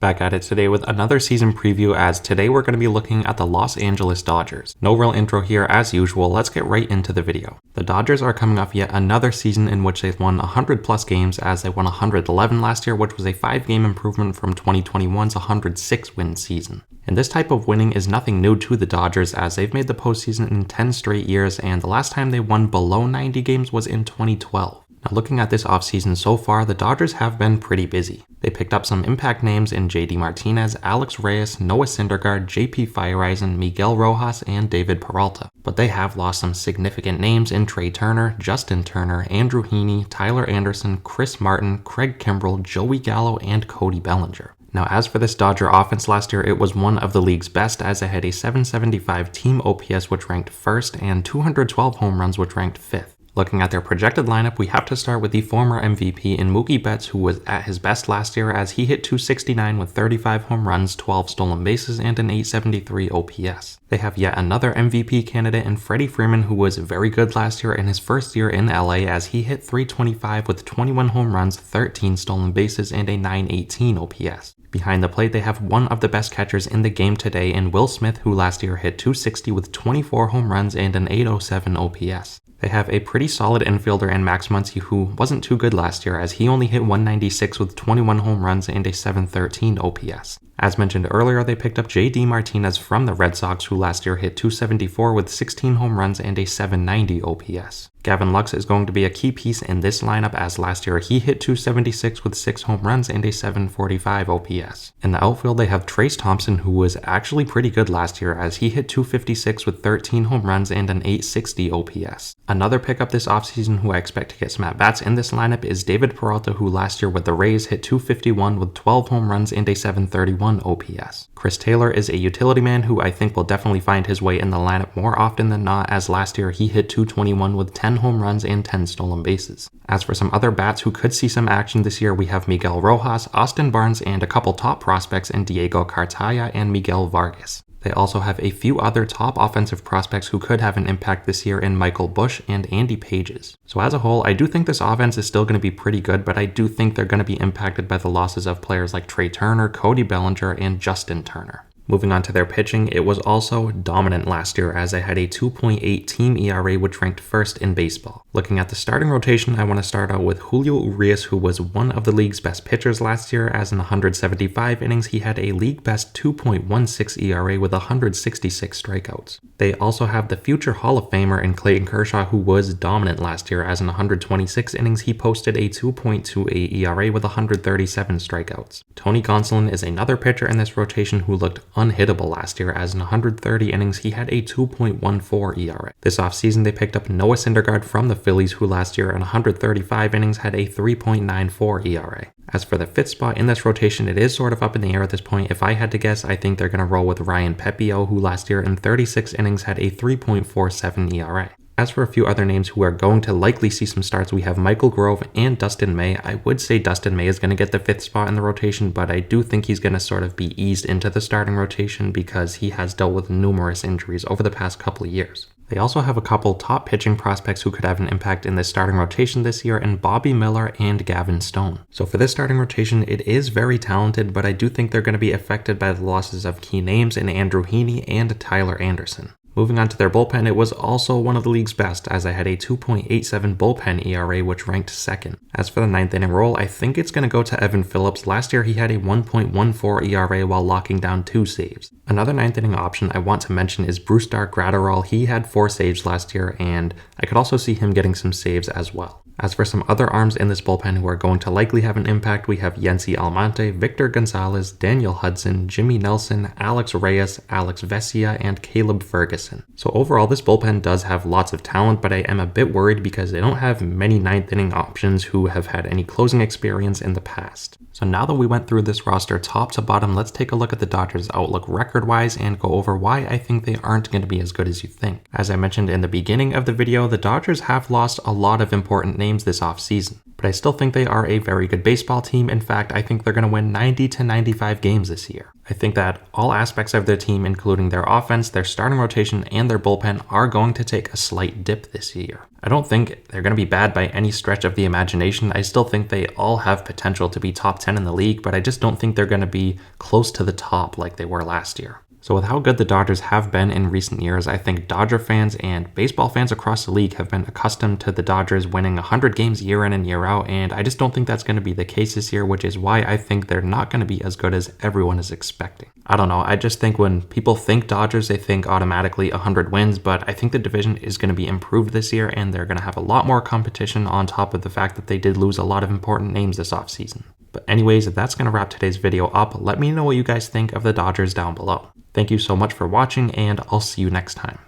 back at it today with another season preview, as today we're going to be looking at the Los Angeles Dodgers. No real intro here as usual, let's get right into the video. The Dodgers are coming off yet another season in which they've won 100 plus games, as they won 111 last year, which was a 5-game improvement from 2021's 106 win season. And this type of winning is nothing new to the Dodgers, as they've made the postseason in 10 straight years, and the last time they won below 90 games was in 2012. Now looking at this offseason so far, the Dodgers have been pretty busy. They picked up some impact names in JD Martinez, Alex Reyes, Noah Syndergaard, JP Feyereisen, Miguel Rojas, and David Peralta. But they have lost some significant names in Trey Turner, Justin Turner, Andrew Heaney, Tyler Anderson, Chris Martin, Craig Kimbrell, Joey Gallo, and Cody Bellinger. Now as for this Dodger offense last year, it was one of the league's best, as it had a 775 team OPS which ranked first and 212 home runs which ranked fifth. Looking at their projected lineup, we have to start with the former MVP in Mookie Betts, who was at his best last year as he hit .269 with 35 home runs, 12 stolen bases, and an .873 OPS. They have yet another MVP candidate in Freddie Freeman, who was very good last year in his first year in LA as he hit .325 with 21 home runs, 13 stolen bases, and a .918 OPS. Behind the plate, they have one of the best catchers in the game today in Will Smith, who last year hit .260 with 24 home runs and an .807 OPS. They have a pretty solid infielder in Max Muncy, who wasn't too good last year as he only hit .196 with 21 home runs and a .713 OPS. As mentioned earlier, they picked up JD Martinez from the Red Sox, who last year hit .274 with 16 home runs and a .790 OPS. Gavin Lux is going to be a key piece in this lineup, as last year he hit .276 with 6 home runs and a .745 OPS. In the outfield, they have Trace Thompson, who was actually pretty good last year as he hit .256 with 13 home runs and an .860 OPS. Another pickup this offseason who I expect to get some at-bats in this lineup is David Peralta, who last year with the Rays hit .251 with 12 home runs and a .731 OPS. Chris Taylor is a utility man who I think will definitely find his way in the lineup more often than not, as last year he hit .221 with 10 home runs and 10 stolen bases. As for some other bats who could see some action this year, we have Miguel Rojas, Austin Barnes, and a couple top prospects in Diego Cartaya and Miguel Vargas. They also have a few other top offensive prospects who could have an impact this year in Michael Busch and Andy Pages. So as a whole, I do think this offense is still going to be pretty good, but I do think they're going to be impacted by the losses of players like Trey Turner, Cody Bellinger, and Justin Turner. Moving on to their pitching, it was also dominant last year as they had a 2.8 team ERA which ranked first in baseball. Looking at the starting rotation, I want to start out with Julio Urias, who was one of the league's best pitchers last year, as in 175 innings he had a league best 2.16 ERA with 166 strikeouts. They also have the future Hall of Famer in Clayton Kershaw, who was dominant last year, as in 126 innings he posted a 2.28 ERA with 137 strikeouts. Tony Gonsolin is another pitcher in this rotation who looked unhittable last year, as in 130 innings he had a 2.14 ERA. This offseason they picked up Noah Syndergaard from the Phillies, who last year in 135 innings had a 3.94 ERA. As for the fifth spot in this rotation, it is sort of up in the air at this point. If I had to guess, I think they're going to roll with Ryan Pepiot, who last year in 36 innings had a 3.47 ERA. As for a few other names who are going to likely see some starts, we have Michael Grove and Dustin May. I would say Dustin May is going to get the fifth spot in the rotation, but I do think he's going to sort of be eased into the starting rotation because he has dealt with numerous injuries over the past couple of years. They also have a couple top pitching prospects who could have an impact in this starting rotation this year in Bobby Miller and Gavin Stone. So for this starting rotation, it is very talented, but I do think they're going to be affected by the losses of key names in Andrew Heaney and Tyler Anderson. Moving on to their bullpen, it was also one of the league's best, as I had a 2.87 bullpen ERA which ranked second. As for the ninth inning role, I think it's going to go to Evan Phillips. Last year he had a 1.14 ERA while locking down 2 saves. Another ninth inning option I want to mention is Brusdar Graterol. He had 4 saves last year, and I could also see him getting some saves as well. As for some other arms in this bullpen who are going to likely have an impact, we have Yency Almonte, Victor Gonzalez, Daniel Hudson, Jimmy Nelson, Alex Reyes, Alex Vesia, and Caleb Ferguson. So overall, this bullpen does have lots of talent, but I am a bit worried because they don't have many ninth inning options who have had any closing experience in the past. So now that we went through this roster top to bottom, let's take a look at the Dodgers' outlook record-wise and go over why I think they aren't going to be as good as you think. As I mentioned in the beginning of the video, the Dodgers have lost a lot of important names this offseason. but I still think they are a very good baseball team. In fact, I think they're going to win 90 to 95 games this year. I think that all aspects of their team, including their offense, their starting rotation, and their bullpen, are going to take a slight dip this year. I don't think they're going to be bad by any stretch of the imagination. I still think they all have potential to be top 10 in the league, but I just don't think they're going to be close to the top like they were last year. So with how good the Dodgers have been in recent years, I think Dodger fans and baseball fans across the league have been accustomed to the Dodgers winning 100 games year in and year out, and I just don't think that's going to be the case this year, which is why I think they're not going to be as good as everyone is expecting. I don't know, I just think when people think Dodgers, they think automatically 100 wins, but I think the division is going to be improved this year, and they're going to have a lot more competition on top of the fact that they did lose a lot of important names this offseason. But anyways, that's going to wrap today's video up. Let me know what you guys think of the Dodgers down below. Thank you so much for watching, and I'll see you next time.